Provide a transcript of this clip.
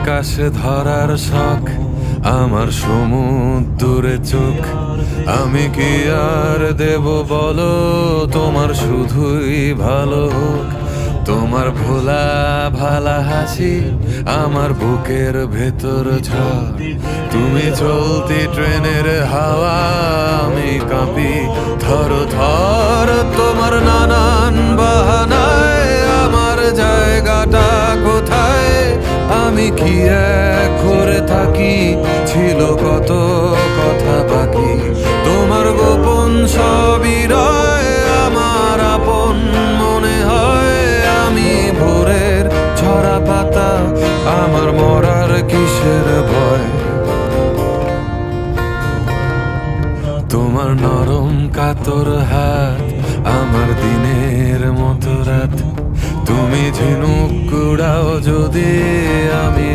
আকাশ ধরার শখ, আমার সমুদ্রে চোখ। আমি কি আর দেব বলো, তোমার শুধুই ভালো হোক। তোমার ভোলা ভালা হাসি আমার বুকের ভেতর ঝড়। তুমি চলতি ট্রেনের হাওয়া, আমি কাঁপি থর থর। তোমার নানান বাহানায় আমার জায়গাটা কোথায়, আমি কি এক করে থাকি, ছিল কত কথা বাকি। তোমার গোপন সবই রয় আমার আপন মনে হয়। আমি ভোরের ঝরা পাতা, আমার মরার কিসের ভয়। তোমার নরম কাতর হাত আমার দিনের মতো রাত। তুমি ঝিনুক কুড়াও যদি আমি